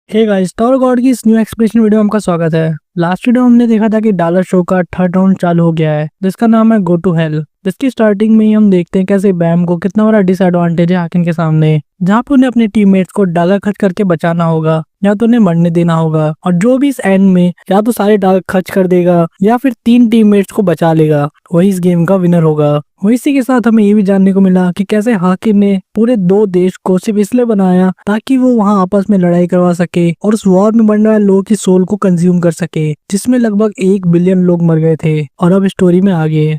Hey guys, tower God की इस new explanation video में आपका स्वागत है। लास्ट वीडियो हमने देखा था कि डॉलर शो का थर्ड राउंड चालू हो गया है जिसका नाम है गो टू हेल। जिसकी स्टार्टिंग में ही हम देखते हैं कैसे बैम को कितना बड़ा डिसएडवांटेज है हाकिन के सामने, जहाँ पे उन्हें अपने टीममेट्स को डॉलर खर्च करके बचाना होगा या तो उन्हें मरने देना होगा, और जो भी इस एंड में या तो सारे डॉलर खर्च कर देगा या फिर 3 टीममेट्स को बचा लेगा वही इस गेम का विनर होगा। वही इसी के साथ हमें ये भी जानने को मिला कि कैसे हाकिर ने पूरे 2 देश को सिर्फ इसलिए बनाया ताकि वो वहाँ आपस में लड़ाई करवा सके और उस वॉर में मरने वाले लोगों की सोल को कंज्यूम कर सके, जिसमें लगभग 1 बिलियन लोग मर गए थे। और अब स्टोरी में आगे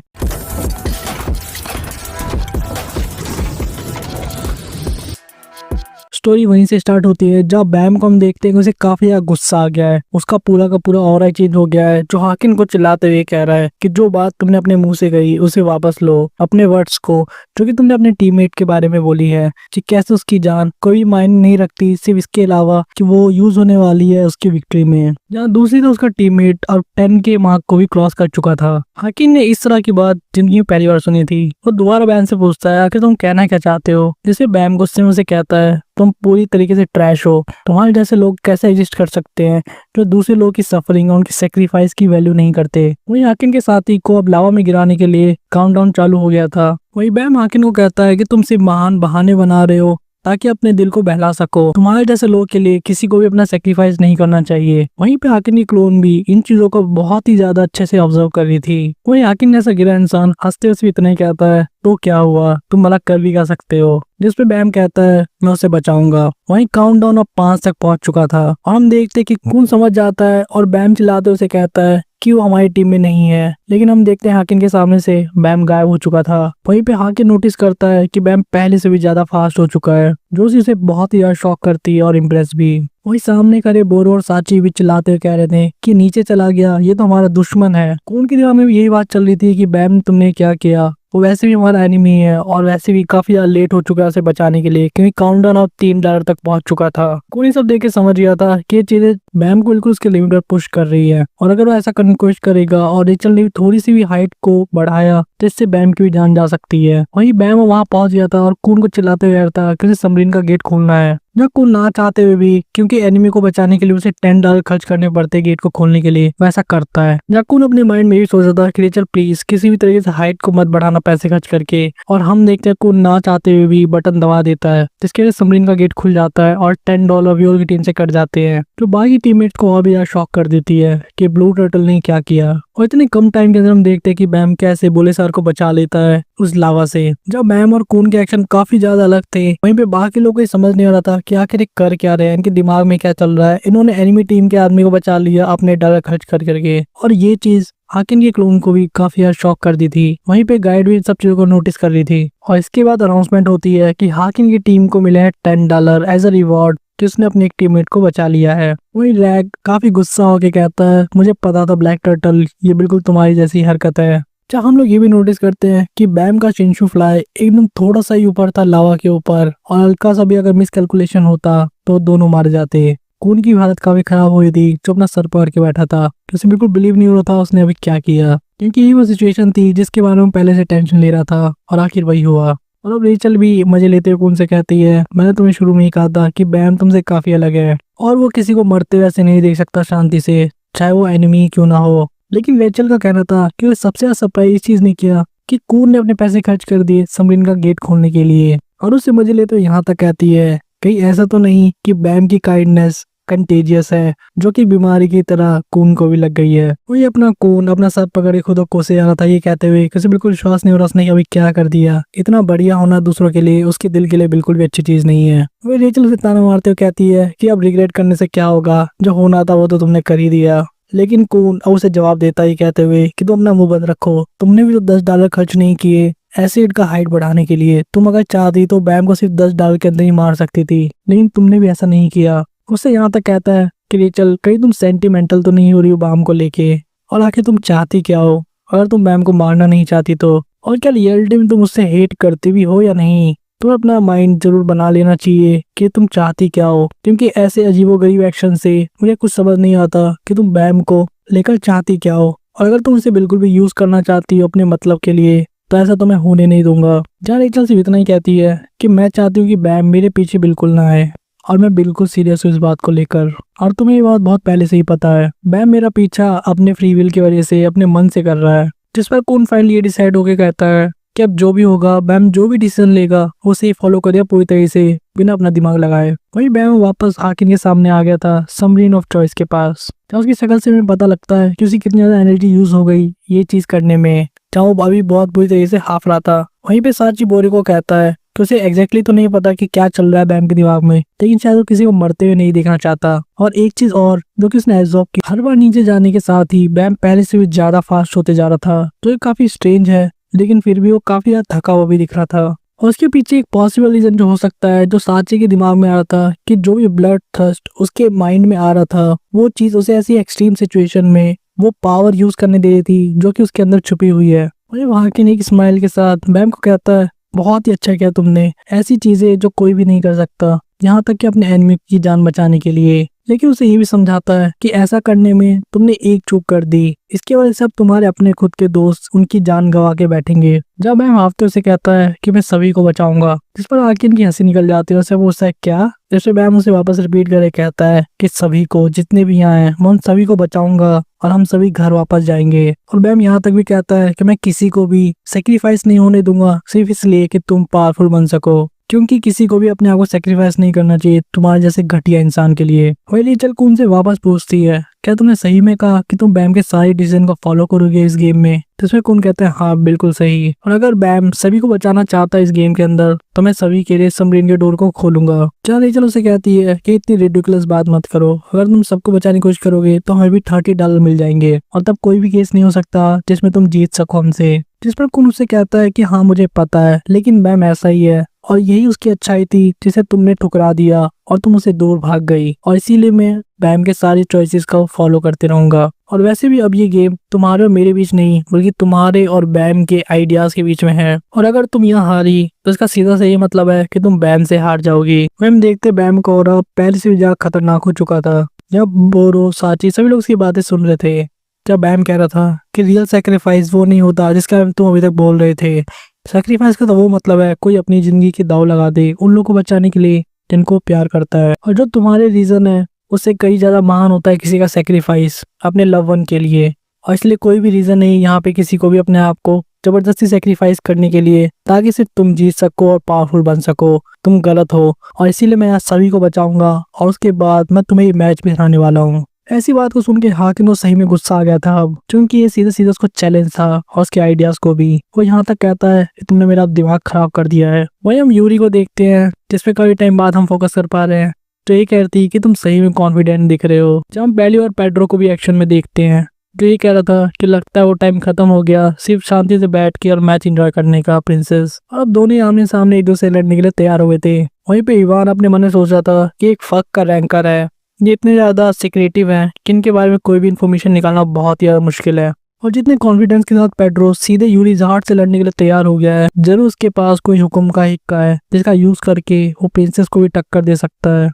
स्टोरी वहीं से स्टार्ट होती है जब बैम को हम देखते हैं कि उसे काफी ज्यादा गुस्सा आ गया है। उसका पूरा का पूरा ऑरा चेंज हो गया है, जो हाकिन को चिल्लाते हुए कह रहा है कि जो बात तुमने अपने मुंह से कही उसे वापस लो, अपने वर्ड्स को जो कि तुमने अपने टीममेट के बारे में बोली है कि कैसे उसकी जान कोई मायने नहीं रखती सिर्फ इसके अलावा कि वो यूज होने वाली है उसकी विक्ट्री में। जहाँ दूसरी तो उसका टीममेट और 10 के मार्क को भी क्रॉस कर चुका था। हाकिन ने इस तरह की बात जिंदगी में पहली बार सुनी थी। वो दोबारा बैम से पूछता है आखिर तुम कहना क्या चाहते हो, जिसे बैम गुस्से में उसे कहता है तुम पूरी तरीके से ट्रैश हो, तुम्हारे जैसे लोग कैसे एग्जिस्ट कर सकते हैं जो दूसरे लोगों की सफरिंग और उनकी सेक्रीफाइस की वैल्यू नहीं करते। वहीं हाकिन के साथी को अब लावा में गिराने के लिए काउंटडाउन चालू हो गया था। वही बैम हाकिन को कहता है कि तुम सिर्फ महान बहाने बना रहे हो ताकि अपने दिल को बहला सको, तुम्हारे जैसे लोगों के लिए किसी को भी अपना सेक्रीफाइस नहीं करना चाहिए। वहीं पे हाकिन की क्लोन भी इन चीजों को बहुत ही ज्यादा अच्छे से ऑब्जर्व कर रही थी। वहीं हाकिन जैसा गिरा इंसान हंसते हुए इतना ही कहता है तो क्या हुआ, तुम भला कर भी कर सकते हो, जिसपे बैम कहता है मैं उसे बचाऊंगा। वहीं काउंटडाउन अब 5 तक पहुंच चुका था और हम देखते कि कून समझ जाता है और बैम चिल्लाते उसे कहता है कि वो हमारी टीम में नहीं है। लेकिन हम देखते हैं हाकिन के सामने से बैम गायब हो चुका था। वहीं पे हाकिन नोटिस करता है कि बैम पहले से भी ज्यादा फास्ट हो चुका है, जो उसे बहुत ही ज्यादा शॉक करती है और इम्प्रेस भी। वही सामने खड़े बोरो और साची भी चिल्लाते हुए कह रहे थे कि नीचे चला गया, ये तो हमारा दुश्मन है। कून के दिमाग में भी यही बात चल रही थी कि बैम तुमने क्या किया, वो वैसे भी हमारा एनिमी है और वैसे भी काफी ज्यादा लेट हो चुका है उसे बचाने के लिए, क्योंकि काउंटडाउन अब $3 तक पहुंच चुका था। कोई सब देख के समझ गया था कि ये चीजें बैम को बिल्कुल उसके लिमिट पर पुश कर रही है, और अगर वो ऐसा करने की कोशिश करेगा और रेचल ने भी थोड़ी सी भी हाइट को बढ़ाया तो इससे बैम की भी जान जा सकती है। वही बैम वहां पहुंच गया था और कून को चिल्लाते हुए था कि उसे सबमरीन का गेट खोलना है, जो कून ना चाहते हुए भी क्योंकि एनिमी को बचाने के लिए उसे $10 खर्च करने पड़ते गेट को खोलने के लिए वैसा करता है। जकून अपने माइंड में भी सोच रहा था कि रेचल प्लीज किसी भी तरीके से हाइट को मत बढ़ाना पैसे खर्च करके, और हम देखते हैं कून ना चाहते हुए भी बटन दबा देता है जिसके वजह से सबमरीन का गेट खुल जाता है और $10 व्यूअर की टीम से कट जाते हैं, जो बाकी टीममेट्स को और भी ज्यादा शॉक कर देती है कि ब्लू टर्टल ने क्या किया। और इतने कम टाइम के अंदर हम देखते हैं कि बैम कैसे बोले सर को बचा लेता है उस लावा से। जब बैम और कून के एक्शन काफी ज्यादा अलग थे, वहीं पे बाकी लोगों को समझ नहीं आ रहा था कि आखिर कर क्या रहे हैं, इनके दिमाग में क्या चल रहा है। इन्होंने एनिमी टीम के आदमी को बचा लिया अपने डॉलर खर्च कर करके, और ये चीज हाकिन के क्लोन को भी काफी ज्यादा शॉक कर दी थी। वहीं पे गाइड भी सब चीजों को नोटिस कर रही थी, और इसके बाद अनाउंसमेंट होती है कि हाकिन की टीम को मिले हैं $10 एज अ रिवॉर्ड, जिसने अपने एक टीममेट को बचा लिया है। वही रैग काफी गुस्सा होके कहता है मुझे पता था ब्लैक टर्टल, ये बिल्कुल तुम्हारी जैसी हरकत है। जहाँ हम लोग ये भी नोटिस करते हैं कि बैम का चिंशू फ्लाई एकदम थोड़ा सा ही ऊपर था लावा के ऊपर, और हल्का सा भी अगर मिसकैलकुलेशन होता तो दोनों मार जाते। कून की हालत काफी खराब हुई थी, जो अपना सर पकड़ के बैठा था, उसे बिल्कुल बिलीव नहीं हो रहा था उसने अभी क्या किया, क्योंकि ये वो सिचुएशन थी जिसके बारे में पहले से टेंशन ले रहा था और आखिर वही हुआ। और अब रेचल भी मजे लेते हुए कून से कहती है मैंने तुम्हें शुरू में ही कहा था कि बैम तुमसे काफी अलग है और वो किसी को मरते हुए ऐसे नहीं देख सकता शांति से, चाहे वो एनिमी क्यों ना हो। लेकिन रेचल का कहना था कि वो सबसे ज्यादा सरप्राइज इस चीज ने किया कि कून ने अपने पैसे खर्च कर दिए सबमरीन का गेट खोलने के लिए, और उससे मजे लेते हुए यहाँ तक कहती है कहीं ऐसा तो नहीं कि बैम की काइंडनेस कंटेजियस है जो कि बीमारी की तरह कून को भी लग गई है। वही अपना कून अपना सर पकड़े खुद को कोसे जा रहा था, ये कहते हुए किसी बिल्कुल विश्वास नहीं हो रहा उसने अभी क्या कर दिया। इतना बढ़िया होना दूसरों के लिए उसके दिल के लिए बिल्कुल भी अच्छी चीज नहीं है। वही रेचल उसे ताना मारते हुए कहती है कि अब रिग्रेट करने से क्या होगा, जो होना था वो तो तुमने कर ही दिया। लेकिन कून अब उसे जवाब देता ही कहते हुए कि तुम अपना मुंह बंद रखो, तुमने भी तो $10 खर्च नहीं किए एसिड का हाइट बढ़ाने के लिए। तुम अगर चाहती तो बैम को सिर्फ $10 के अंदर ही मार सकती थी, लेकिन तुमने भी ऐसा नहीं किया। उससे यहाँ तक कहता है कि रेचल कहीं तुम सेंटिमेंटल तो नहीं हो रही हो बैम को लेके, और आखिर तुम चाहती क्या हो अगर तुम बैम को मारना नहीं चाहती तो, और क्या रियलिटी में तुम उससे हेट करती भी हो या नहीं। तुम्हें अपना माइंड जरूर बना लेना चाहिए कि तुम चाहती क्या हो, क्योंकि ऐसे अजीबोगरीब एक्शन से मुझे कुछ समझ नहीं आता कि तुम बैम को लेकर चाहती क्या हो, और अगर तुम उसे बिल्कुल भी यूज करना चाहती हो अपने मतलब के लिए तो ऐसा तो मैं होने नहीं दूंगा। जहाँ रेचल सिर्फ इतना ही कहती है कि मैं चाहती हूँ कि बैम मेरे पीछे बिल्कुल ना आए, और मैं बिल्कुल सीरियस हूँ इस बात को लेकर, और तुम्हें ये बात बहुत पहले से ही पता है। बैम मेरा पीछा अपने फ्री विल की वजह से अपने मन से कर रहा है, जिस पर कौन फाइनली ये डिसाइड होके कहता है कि अब जो भी होगा, बैम जो भी डिसीजन लेगा वो उसे फॉलो करेगा पूरी तरह से, बिना अपना दिमाग लगाए। वही बैम वापस हाकिन के सामने आ गया था समरीन ऑफ चॉइस के पास। जहाँ उसकी शक्ल से हमें पता लगता है कि उसकी कितनी ज्यादा एनर्जी यूज हो गई ये चीज करने में, जहाँ वो अभी बहुत बुरी तरीके से हाफ रहा था। वहीं पे साची बोरी को कहता है कि उसे एग्जैक्टली तो नहीं पता कि क्या चल रहा है बैम के दिमाग में, लेकिन शायद वो किसी को मरते हुए नहीं देखना चाहता। और एक चीज और जो कि उसने एब्जॉर्ब की, हर बार नीचे जाने के साथ ही बैम पहले से भी ज्यादा फास्ट होते जा रहा था, जो ये काफी स्ट्रेंज है, लेकिन फिर भी वो काफी ज्यादा थका हुआ भी दिख रहा था। और उसके पीछे एक पॉसिबल रीजन जो हो सकता है, जो साची के दिमाग में आ रहा था कि जो भी ब्लड थर्स्ट उसके माइंड में आ रहा था, वो चीज उसे ऐसी एक्सट्रीम सिचुएशन में वो पावर यूज करने दे रही थी जो कि उसके अंदर छुपी हुई है। और वहां के एक स्माइल के साथ बैम को कहता है, बहुत ही अच्छा किया तुमने, ऐसी चीजें जो कोई भी नहीं कर सकता, यहाँ तक कि अपने एनिमी की जान बचाने के लिए। लेकिन उसे ये भी समझाता है कि ऐसा करने में तुमने एक चूक कर दी, इसकी वजह से अब तुम्हारे अपने खुद के दोस्त उनकी जान गंवा के बैठेंगे। जब मैं हाफ्ते उसे कहता है कि मैं सभी को बचाऊंगा, जिस पर आकिन की हंसी निकल जाती है। उसे पूछता है क्या, जैसे मैम उसे वापस रिपीट करे कहता है कि सभी को, जितने भी यहाँ हैं, मैं उन सभी को बचाऊंगा और हम सभी घर वापस जाएंगे। और मैम यहाँ तक भी कहता है कि मैं किसी को भी सेक्रीफाइस नहीं होने दूंगा, सिर्फ इसलिए कि तुम पावरफुल बन सको, क्योंकि किसी को भी अपने आप को सेक्रीफाइस नहीं करना चाहिए तुम्हारे जैसे घटिया इंसान के लिए। वही चल कून से वापस पूछती है, क्या तुमने सही में कहा कि तुम बैम के सारे डिसीजन को फॉलो करोगे इस गेम में? तो इसमें कून कहते हैं हाँ बिल्कुल सही, और अगर बैम सभी को बचाना चाहता है इस गेम के अंदर तो मैं सभी के लिए सबमरीन के डोर को खोलूंगा। चल उसे कहती है कि इतनी रिडिकुलस बात मत करो, अगर तुम सबको बचाने की कोशिश करोगे तो हमें भी $30 मिल जाएंगे, और तब कोई भी केस नहीं हो सकता जिसमें तुम जीत सको हमसे। जिस पर कून उससे कहता है कि हाँ मुझे पता है, लेकिन बैम ऐसा ही है, और यही उसकी अच्छाई थी जिसे तुमने ठुकरा दिया और तुम उसे दूर भाग गई, और इसीलिए मैं बैम के सारी चॉइसेस को फॉलो करते रहूंगा। और वैसे भी अब ये गेम तुम्हारे और मेरे बीच नहीं, बल्कि तुम्हारे और बैम के आइडियाज के बीच में है, और अगर तुम यहाँ हारी तो इसका सीधा सा ये मतलब है कि तुम बैम से हार जाओगी। हम देखते बैम का ऑरा पहले से भी ज्यादा खतरनाक हो चुका था। जब बोरो, साची सभी लोग उसकी बातें सुन रहे थे, जब बैम कह रहा था कि रियल सैक्रिफाइस वो नहीं होता जिसका तुम अभी तक बोल रहे थे, सैक्रिफाइस का तो वो मतलब है कोई अपनी जिंदगी की दाव लगा दे उन लोगों को बचाने के लिए जिनको प्यार करता है, और जो तुम्हारे रीजन है उससे कई ज्यादा महान होता है किसी का सैक्रिफाइस अपने लव वन के लिए। और इसलिए कोई भी रीजन नहीं यहाँ पे किसी को भी अपने आप को जबरदस्ती सैक्रिफाइस करने के लिए, ताकि सिर्फ तुम जीत सको और पावरफुल बन सको। तुम गलत हो, और इसीलिए मैं यहाँ सभी को बचाऊंगा, और उसके बाद मैं तुम्हें ये मैच भी हराने वाला हूँ। ऐसी बात को सुन के हाकिम को सही में गुस्सा आ गया था अब, क्योंकि ये सीधा सीधा उसको चैलेंज था और उसके आइडियाज को भी। वो यहाँ तक कहता है कि तुमने मेरा दिमाग खराब कर दिया है। वही हम यूरी को देखते हैं, जिसपे काफी टाइम बाद हम फोकस कर पा रहे हैं, तो ये कहती है कि तुम सही में कॉन्फिडेंट दिख रहे हो। जब हम बेली और पेड्रो को भी एक्शन में देखते हैं, जो ये कह रहा था कि लगता है वो टाइम खत्म हो गया सिर्फ शांति से बैठ के और मैच एंजॉय करने का प्रिंसेस। और अब दोनों आमने सामने एक दूसरे से लड़ने के लिए तैयार हुए थे। वहीं पे इवान अपने मन में सोच रहा था कि एक फक का रैंकर है, ये इतने ज्यादा सीक्रेटिव हैं कि इनके बारे में कोई भी इन्फॉर्मेशन निकालना बहुत ही ज्यादा मुश्किल है। और जितने कॉन्फिडेंस के साथ पेड्रो सीधे यूरी जहाज से लड़ने के लिए तैयार हो गया है, जरूर उसके पास कोई हुक्म का हिक्का है जिसका यूज करके वो प्रिंसेस को भी टक्कर दे सकता है।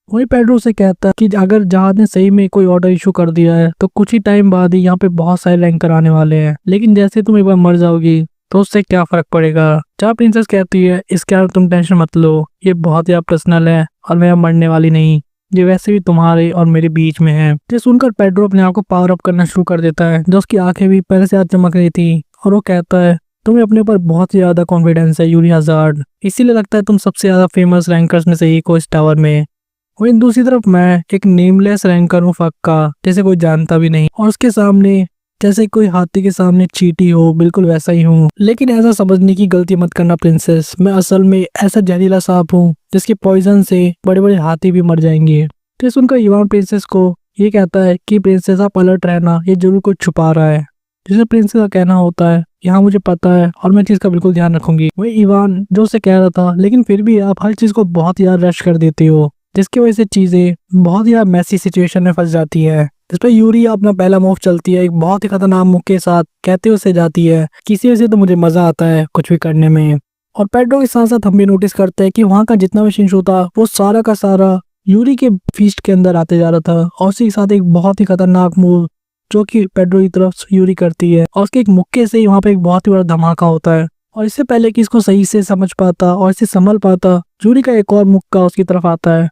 वही पेड्रो से कहता है कि अगर जहाज ने सही में कोई ऑर्डर इशू कर दिया है तो कुछ ही टाइम बाद ही यहाँ पे बहुत सारे रैंकर आने वाले हैं, लेकिन जैसे तुम एक बार मर जाओगी तो उससे क्या फर्क पड़ेगा। जहाँ प्रिंसेस कहती है इसके बारे में तुम टेंशन मत लो, ये बहुत ही पर्सनल है और मैं मरने वाली नहीं, ये वैसे भी तुम्हारे और मेरे बीच में है। ये सुनकर पेड्रो अपने आप को पावर अप करना शुरू कर देता है, जो उसकी आंखें भी पहले से आज चमक रही थी, और वो कहता है तुम्हें अपने ऊपर बहुत ही ज्यादा कॉन्फिडेंस है यूरी हजार्ड, इसीलिए लगता है तुम सबसे ज्यादा फेमस रैंकर्स में से एक हो इस टावर में। वहीं दूसरी तरफ मैं एक नेमलेस रैंकर हूँ फक्का, जैसे कोई जानता भी नहीं, और उसके सामने जैसे कोई हाथी के सामने चींटी हो, बिल्कुल वैसा ही हूँ। लेकिन ऐसा समझने की गलती मत करना प्रिंसेस, मैं असल में ऐसा जहरीला सांप हूँ जिसके पॉइजन से बड़े बड़े हाथी भी मर जाएंगे। तो सुनकर इवान प्रिंसेस को ये कहता है कि प्रिंसेस आप अलर्ट रहना, ये जरूर कुछ छुपा रहा है। जिसे प्रिंसेस का कहना होता है यहाँ मुझे पता है और मैं चीज का बिल्कुल ध्यान रखूंगी। वही इवान जो उसे कह रहा था, लेकिन फिर भी आप हर चीज को बहुत यार रश कर देते हो, जिसकी वजह से चीजें बहुत ही मैसी सिचुएशन में फंस जाती है। जिस पर यूरी अपना पहला मूव चलती है, एक बहुत ही खतरनाक मुख के साथ कहते हुए से जाती है किसी वजह से तो मुझे मजा आता है कुछ भी करने में। और पेड्रो के साथ साथ हम भी नोटिस करते हैं कि वहाँ का जितना भी शिंशु था वो सारा का सारा यूरी के फीस्ट के अंदर आते जा रहा था, और उसी के साथ एक बहुत ही खतरनाक मूव जो कि पेड्रो की तरफ यूरी करती है, और उसके एक मुक्के से ही वहाँ पे एक बहुत ही बड़ा धमाका होता है। और इससे पहले कि इसको सही से समझ पाता और इसे संभल पाता, यूरी का एक और मुक्का उसकी तरफ आता है,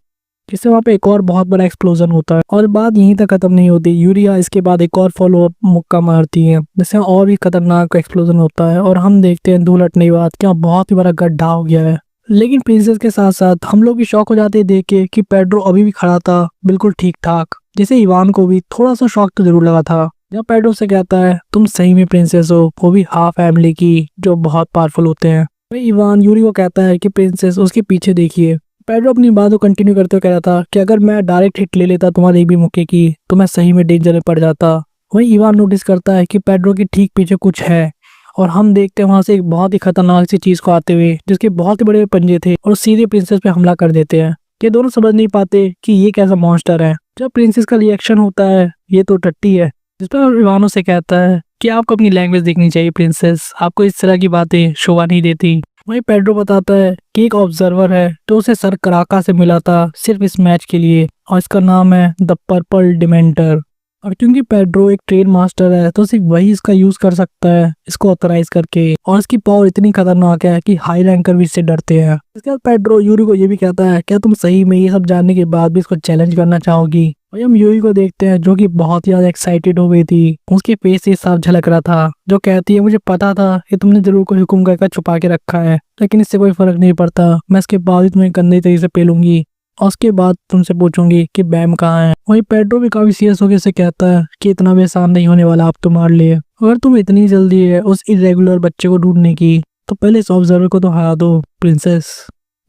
जिससे वहाँ पे एक और बहुत बड़ा एक्सप्लोजन होता है। और बात यहीं तक खत्म नहीं होती, यूरिया इसके बाद एक और फॉलो अप मुक्का मारती है, जिससे और भी खतरनाक एक्सप्लोजन होता है और हम देखते हैं धूल हटने के बाद क्या बहुत ही बड़ा गड्ढा हो गया है। लेकिन प्रिंसेस के साथ साथ हम लोग भी शॉक हो जाते हैं देख के कि पेड्रो अभी भी खड़ा था बिल्कुल ठीक ठाक, जिसे इवान को भी थोड़ा सा शॉक तो जरूर लगा था जब पेड्रो से कहता है तुम सही में प्रिंसेस हो, वो भी हाफ फैमिली की जो बहुत पावरफुल होते हैं। वही इवान यूरी को कहता है कि प्रिंसेस उसके पीछे देखिए। पेड्रो अपनी बात को कंटिन्यू करते हुए कह रहा था कि अगर मैं डायरेक्ट हिट ले लेता तुम्हारे एक भी मुक्के की तो मैं सही में डेंजर में पड़ जाता। वही इवान नोटिस करता है कि पेड्रो के ठीक पीछे कुछ है और हम देखते हैं वहां से एक बहुत ही खतरनाक सी चीज को आते हुए, जिसके बहुत ही बड़े पंजे थे और सीधे प्रिंसेस पे हमला कर देते हैं। ये दोनों समझ नहीं पाते कि ये कैसा मॉन्स्टर है। जब प्रिंसेस का रिएक्शन होता है ये तो टट्टी है, जिस पर इवानो से कहता है कि आपको अपनी लैंग्वेज देखनी चाहिए प्रिंसेस, आपको इस तरह की बातें शोभा नहीं देती। वहीं पेड्रो बताता है कि एक ऑब्जर्वर है जो उसे सर कराका से मिला था सिर्फ इस मैच के लिए और इसका नाम है द पर्पल डिमेंटर। और क्योंकि पेड्रो एक ट्रेन मास्टर है तो सिर्फ वही इसका यूज कर सकता है इसको ऑथराइज करके, और इसकी पावर इतनी खतरनाक है कि हाई रैंकर भी इससे डरते हैं। इसके बाद पेड्रो यूरी को ये भी कहता है क्या तुम सही में ये सब जानने के बाद भी इसको चैलेंज करना चाहोगी। और हम यूरी को देखते हैं जो कि बहुत ही ज्यादा एक्साइटेड हो गई थी, उसके फेस से साफ झलक रहा था, जो कहती है मुझे पता था कि तुमने जरूर कोई हुक्म करके छुपा के रखा है, लेकिन इससे कोई फर्क नहीं पड़ता, मैं इसके बाद ही तुम्हें गंदे तरीके से पेलूंगी और उसके बाद तुमसे पूछूंगी कि बैम कहाँ है। वहीं पेड्रो भी काफी सीरियस होकर से कहता है कि इतना भी आसान नहीं होने वाला आप तुम्हारे लिए, अगर तुम इतनी जल्दी है उस इरेगुलर बच्चे को ढूंढने की तो पहले इस ऑब्जर्वर को तो हरा दो प्रिंसेस।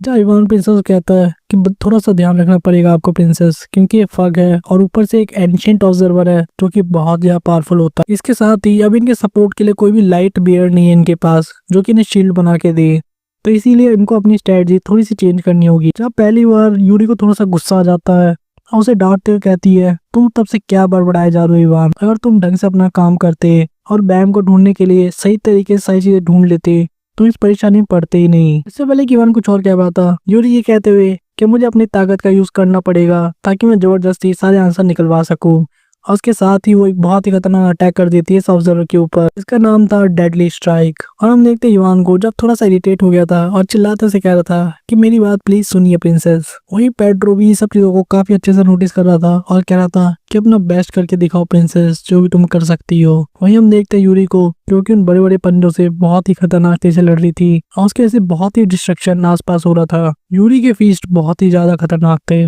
जहाँ इवान प्रिंसेस कहता है कि थोड़ा सा ध्यान रखना पड़ेगा आपको प्रिंसेस, क्योंकि ये फग है और ऊपर से एक एंशिएंट ऑब्जर्वर है जो कि बहुत ज्यादा पावरफुल होता है। इसके साथ ही अब इनके सपोर्ट के लिए कोई भी लाइट बियर नहीं है इनके पास जो कि इन्हें शील्ड बना के दे, तो इसीलिए इनको अपनी स्ट्रेटजी थोड़ी सी चेंज करनी होगी। जब पहली बार यूरी को थोड़ा सा गुस्सा आ जाता है और उसे डांटते हुए कहती है तुम तब से क्या बड़बड़ाए जा रहे हो इवान, अगर तुम ढंग से अपना काम करते और बैम को ढूंढने के लिए सही तरीके से सारी चीजें ढूंढ लेते तो इस परेशानी में पड़ते ही नहीं। इससे पहले कि इवान कुछ और कह रहा था, यूरी ये कहते हुए कि मुझे अपनी ताकत का यूज करना पड़ेगा ताकि मैं जबरदस्ती सारे आंसर निकलवा सकूं। और उसके साथ ही वो एक बहुत ही खतरनाक अटैक कर देती है इस ऑब्जर्वर के ऊपर, इसका नाम था डेडली स्ट्राइक। और हम देखते हैं इवान को जब थोड़ा सा इरिटेट हो गया था और चिल्लाते से कह रहा था कि मेरी बात प्लीज सुनिए प्रिंसेस। वहीं पेड्रो भी सब चीजों को काफी अच्छे से नोटिस कर रहा था और कह रहा था कि अपना बेस्ट करके दिखाओ प्रिंसेस, जो भी तुम कर सकती हो। वहीं हम देखते हैं यूरी को जो कि उन बड़े बड़े पंजों से बहुत ही खतरनाक तेजी से लड़ रही थी और उसके ऐसे बहुत ही डिस्ट्रक्शन आसपास हो रहा था। यूरी के फीस्ट बहुत ही ज्यादा खतरनाक थे,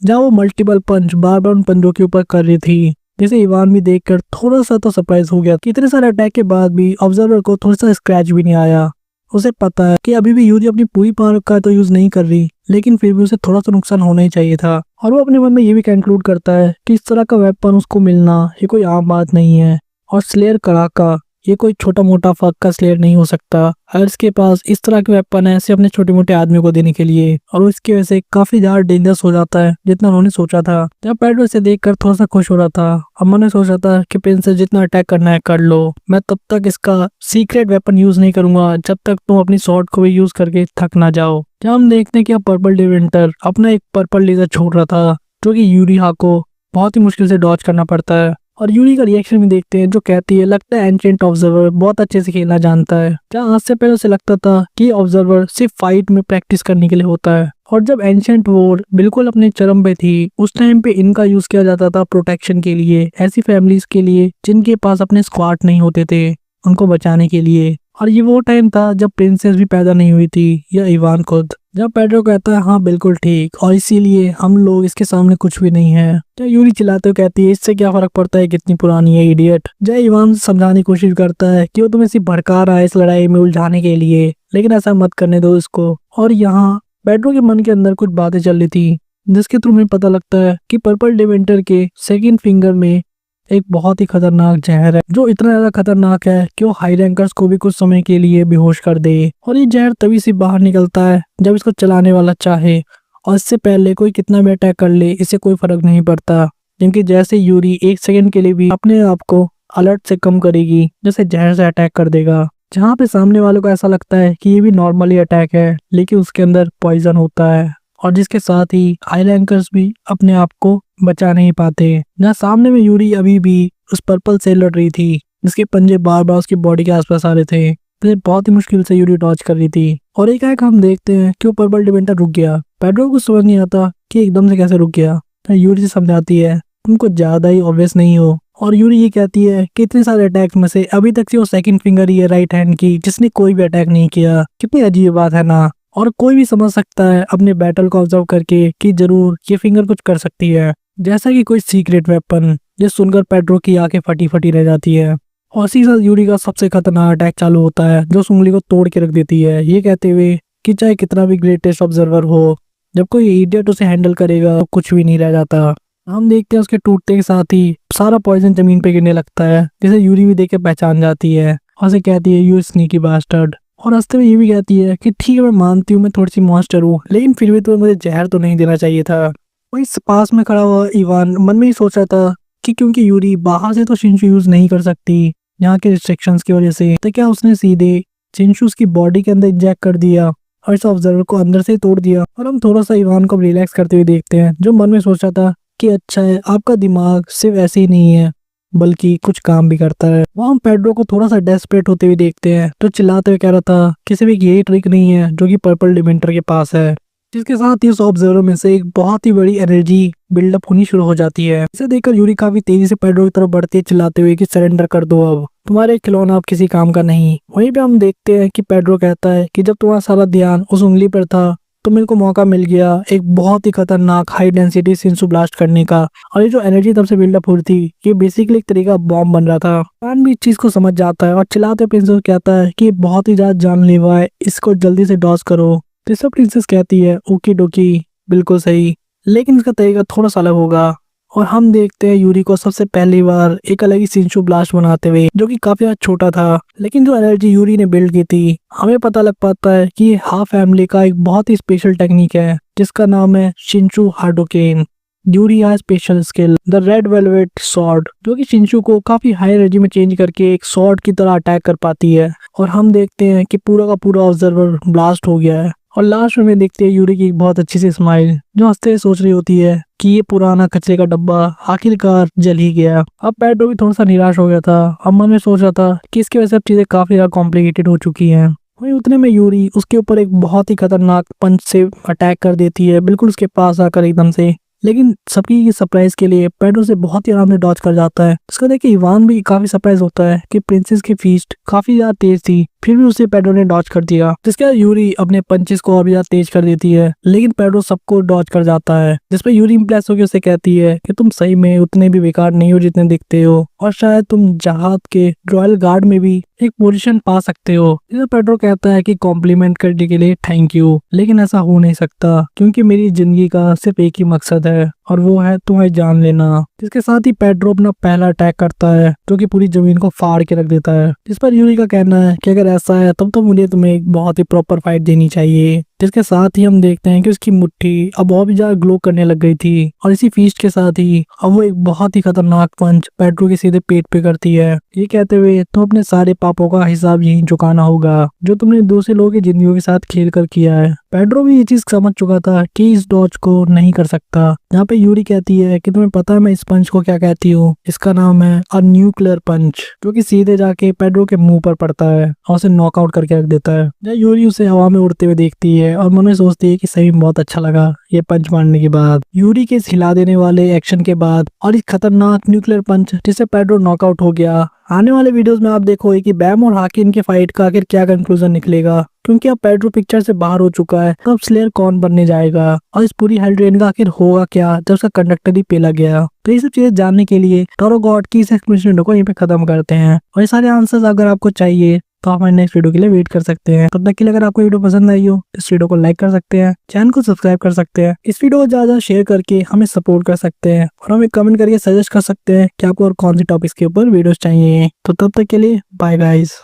जहाँ वो मल्टीपल पंच बार बार उन पंजों के ऊपर कर रही थी, जिसे इवान भी देखकर थोड़ा सा तो सरप्राइज हो गया। इतने सारे अटैक के बाद भी ऑब्जर्वर को थोड़ा सा स्क्रैच भी नहीं आया। उसे पता है कि अभी भी यूरी अपनी पूरी पावर का तो यूज नहीं कर रही, लेकिन फिर भी उसे थोड़ा सा नुकसान होना ही चाहिए था। और वो अपने मन में ये भी कंक्लूड करता है कि इस तरह का वेपन उसको मिलना ये कोई आम बात नहीं है और स्लेयर कराका ये कोई छोटा मोटा फक का स्लेयर नहीं हो सकता। अगर इसके पास इस तरह के वेपन है सिर्फ अपने छोटे मोटे आदमियों को देने के लिए, और उसकी वजह से काफी ज्यादा डेंजरस हो जाता है जितना उन्होंने सोचा था। जब पेड्रो इसे देखकर थोड़ा सा खुश हो रहा था, अम्मा ने सोचा था कि प्रिंसेस जितना अटैक करना है कर लो, मैं तब तक इसका सीक्रेट वेपन यूज नहीं करूंगा जब तक तुम अपनी स्वॉर्ड को भी यूज करके थक ना जाओ। जब हम देखते हैं कि पर्पल डिवेंटर अपना एक पर्पल लेजर छोड़ रहा था जो कि यूरिहा को बहुत ही मुश्किल से डॉज करना पड़ता है, और यूरी का रिएक्शन भी देखते हैं जो कहती है लगता है एंशिएंट ऑब्जर्वर बहुत अच्छे से खेलना जानता है। जहाँ आज से पहले उसे लगता था कि ऑब्जर्वर सिर्फ फाइट में प्रैक्टिस करने के लिए होता है, और जब एंशिएंट वॉर बिल्कुल अपने चरम पे थी उस टाइम पे इनका यूज किया जाता था प्रोटेक्शन के लिए, ऐसी फैमिलीज के लिए जिनके पास अपने स्क्वाड नहीं होते थे उनको बचाने के लिए। और ये वो टाइम था जब प्रिंसेस भी पैदा नहीं हुई थी या इवान खुद। जब पेड्रो कहता है हाँ बिल्कुल ठीक, और इसीलिए हम लोग इसके सामने कुछ भी नहीं है। जब यूरी चिल्लाते हुए कहती है इससे क्या फर्क पड़ता है कितनी पुरानी है इडियट। जब इवान समझाने की कोशिश करता है कि वो तुम्हें सिर्फ भड़का रहा है इस लड़ाई में उलझाने के लिए, लेकिन ऐसा मत करने दो इसको। और यहाँ पेड्रो के मन के अंदर कुछ बातें चल रही थी जिसके थ्रू हमें पता लगता है कि पर्पल डिवेंटर के सेकंड फिंगर में एक बहुत ही खतरनाक जहर है जो इतना ज्यादा खतरनाक है कि वो हाई रैंकर्स को भी कुछ समय के लिए बेहोश कर दे। और ये जहर तभी से बाहर निकलता है जब इसको चलाने वाला चाहे, और इससे पहले कोई कितना भी अटैक कर ले इससे कोई फर्क नहीं पड़ता, क्योंकि जैसे यूरी एक सेकंड के लिए भी अपने आप को अलर्ट से कम करेगी जैसे जहर से अटैक कर देगा। जहाँ पे सामने वालों को ऐसा लगता है कि ये भी नॉर्मली अटैक है लेकिन उसके अंदर पॉइजन होता है, और जिसके साथ ही हाई रैंकर्स भी अपने आप को बचा नहीं पाते। जहाँ सामने में यूरी अभी भी उस पर्पल से लड़ रही थी जिसके पंजे बार बार उसकी बॉडी के आसपास आ रहे थे, तो बहुत ही मुश्किल से यूरी डॉज कर रही थी। और एक हम देखते हैं कि वो पर्पल डिवेंटर रुक गया। पेड्रो को समझ नहीं आता कि एकदम से कैसे रुक गया। तो यूरी से समझाती है तुम कुछ ज्यादा ही ऑब्वियस नहीं हो। और यूरी ये कहती है कि इतने सारे अटैक्स में से अभी तक से वो सेकंड फिंगर ही है राइट हैंड की जिसने कोई भी अटैक नहीं किया। कितनी अजीब बात है ना। और कोई भी समझ सकता है अपने बैटल को ऑब्जर्व करके कि जरूर ये फिंगर कुछ कर सकती है, जैसा कि कोई सीक्रेट वेपन। ये सुनकर पेड्रो की आंखें फटी फटी रह जाती है। और इसी साथ यूरी का सबसे खतरनाक अटैक चालू होता है जो उस उंगली को तोड़ के रख देती है, ये कहते हुए कि चाहे कितना भी ग्रेटेस्ट ऑब्जर्वर हो, जब कोई इडियट उसे हैंडल करेगा तो कुछ भी नहीं रह जाता। हम देखते हैं उसके टूटते के साथ ही सारा पॉइजन जमीन पे गिरने लगता है, जिसे यूरी भी देख के पहचान जाती है और उसे कहती है यू स्नीकी बास्टर्ड। और रास्ते में ये भी कहती है कि ठीक है मैं मानती हूँ मैं थोड़ी सी मॉन्स्टर हूँ, लेकिन फिर भी तो मुझे जहर तो नहीं देना चाहिए था। वही पास में खड़ा हुआ इवान मन में ही सोच रहा था कि क्योंकि यूरी बाहर से तो शिंशु यूज नहीं कर सकती यहाँ के रिस्ट्रिक्शंस की वजह से, तो क्या उसने सीधे शिंशु की बॉडी के अंदर इंजेक्ट कर दिया और इस ऑब्जर्वर को अंदर से ही तोड़ दिया। और हम थोड़ा सा इवान को रिलैक्स करते हुए देखते हैं जो मन में सोच रहा था कि अच्छा है आपका दिमाग सिर्फ ऐसे ही नहीं है बल्कि कुछ काम भी करता है। वहाँ हम पेड्रो को थोड़ा सा डेस्परेट होते हुए देखते हैं तो चिल्लाते हुए कह रहा था कि सिर्फ एक यही ट्रिक नहीं है जो कि पर्पल डिमेंटर के पास है, जिसके साथ ही उस ऑब्जर्वर में से एक बहुत ही बड़ी एनर्जी बिल्डअप होनी शुरू हो जाती है। इसे देखकर यूरी काफी तेजी से पेड्रो की तरफ बढ़ती है चिल्लाते हुए कि सरेंडर कर दो, अब तुम्हारे खिलौना अब किसी काम का नहीं। वहीं पे हम देखते हैं कि पेड्रो कहता है कि जब तुम्हारा सारा ध्यान उस उंगली पर था तो मेरे को मौका मिल गया एक बहुत ही खतरनाक हाई डेंसिटी शिंशु ब्लास्ट करने का, और ये जो एनर्जी तब से बिल्डअप हो रही थी ये बेसिकली एक तरीका बॉम्ब बन रहा था। फैन भी इस चीज को समझ जाता है और चिल्लाते प्रिंसेस कहता है कि बहुत ही ज्यादा जानलेवा है, इसको जल्दी से डॉज करो। तो प्रिंसेस कहती है ओकी डोकी बिल्कुल सही, लेकिन इसका तरीका थोड़ा सा अलग होगा। और हम देखते हैं यूरी को सबसे पहली बार एक अलग ही शिंशु ब्लास्ट बनाते हुए जो कि काफी ज्यादा छोटा था, लेकिन जो एनर्जी यूरी ने बिल्ड की थी हमें पता लग पाता है कि ये हाफ फैमिली का एक बहुत ही स्पेशल टेक्निक है जिसका नाम है शिंशु हाडोकेन। यूरी है special skill the red velvet sword जो कि शिंशु को काफी हाई एनर्जी में चेंज करके एक सॉर्ड की तरह अटैक कर पाती है। और हम देखते हैं कि पूरा का पूरा ऑब्जर्वर ब्लास्ट हो गया है और लास्ट में देखते हैं यूरी की एक बहुत अच्छी सी स्माइल जो हंसते हुए सोच रही होती है कि ये पुराना कचरे का डब्बा आखिरकार जल ही गया। अब पेड्रो भी थोड़ा सा निराश हो गया था, अब मन में सोच रहा था कि इसकी वजह से अब चीजें काफी ज्यादा कॉम्प्लिकेटेड हो चुकी हैं। वहीं उतने में यूरी उसके ऊपर एक बहुत ही खतरनाक पंच से अटैक कर देती है बिल्कुल उसके पास आकर एकदम से, लेकिन सबकी सरप्राइज के लिए पेड्रो से बहुत ही आराम से डॉज कर जाता है। इसका देख के इवान भी काफी सरप्राइज होता है कि प्रिंसेस की फीस्ट काफी ज्यादा तेज थी फिर भी उसे पेड्रो ने डॉज कर दिया, जिसके बाद यूरी अपने पंचेस को और भी ज्यादा तेज कर देती है, लेकिन पेड्रो सबको डॉज कर जाता है। जिसपे यूरी इम्प्रेस होकर उसे कहती है कि तुम सही में उतने भी बेकार नहीं हो जितने दिखते हो और शायद तुम जहाज के रॉयल गार्ड में भी एक पोजीशन पा सकते हो। इसे पेड्रो कहता है कि कॉम्प्लीमेंट करने के लिए थैंक यू, लेकिन ऐसा हो नहीं सकता क्योंकि मेरी जिंदगी का सिर्फ एक ही मकसद है और वो है तुम्हें जान लेना। जिसके साथ ही पेड्रो अपना पहला अटैक करता है जो कि पूरी जमीन को फाड़ के रख देता है। जिस पर यूरी का कहना है कि अगर ऐसा है तब तो मुझे तुम्हें एक बहुत ही प्रॉपर फाइट देनी चाहिए। जिसके साथ ही हम देखते हैं कि उसकी मुट्ठी अब और भी ज्यादा ग्लो करने लग गई थी और इसी फीस्ट के साथ ही अब वो एक बहुत ही खतरनाक पंच पेड्रो के सीधे पेट पे करती है, ये कहते हुए तुम अपने सारे पापों का हिसाब यहीं चुकाना होगा जो तुमने दूसरे लोगों की जिंदगियों के साथ खेल कर किया है। पेड्रो भी ये चीज समझ चुका था कि इस डॉज को नहीं कर सकता। यहाँ पे यूरी कहती है कि तुम्हें पता है मैं इस पंच को क्या कहती हूँ, इसका नाम है अ न्यूक्लियर पंच, जो कि सीधे जाके पेड्रो के मुंह पर पड़ता है और उसे नॉकआउट करके रख देता है। जब यूरी उसे हवा में उड़ते हुए देखती है और मन में सोचती है कि सही में बहुत अच्छा लगा ये पंच मारने के बाद। यूरी के इस हिला देने वाले एक्शन के बाद और इस खतरनाक न्यूक्लियर पंच जिससे पेड्रो नॉकआउट हो गया, आने वाले वीडियोस में आप देखोगे कि बैम और हाकिन के फाइट का आखिर क्या कंक्लूजन निकलेगा, क्योंकि अब पेड्रो पिक्चर से बाहर हो चुका है। अब स्लेयर कौन बनने जाएगा और इस पूरी हेल ट्रेन का आखिर होगा क्या जब उसका कंडक्टर ही पेला गया। तो ये सब चीजें जानने के लिए टोरो गॉड की इस एक्सप्लेनेशन को यहीं पे खत्म करते हैं और ये सारे आंसर्स अगर आपको चाहिए तो आप हमारे नेक्स्ट वीडियो के लिए वेट कर सकते हैं। तब तक के लिए अगर आपको वीडियो पसंद आई हो इस वीडियो को लाइक कर सकते हैं, चैनल को सब्सक्राइब कर सकते हैं, इस वीडियो को ज्यादा शेयर करके हमें सपोर्ट कर सकते हैं और हमें कमेंट करके सजेस्ट कर सकते हैं कि आपको और कौन सी टॉपिक्स के ऊपर वीडियोस चाहिए। तो तब तक के लिए बाय गाइस।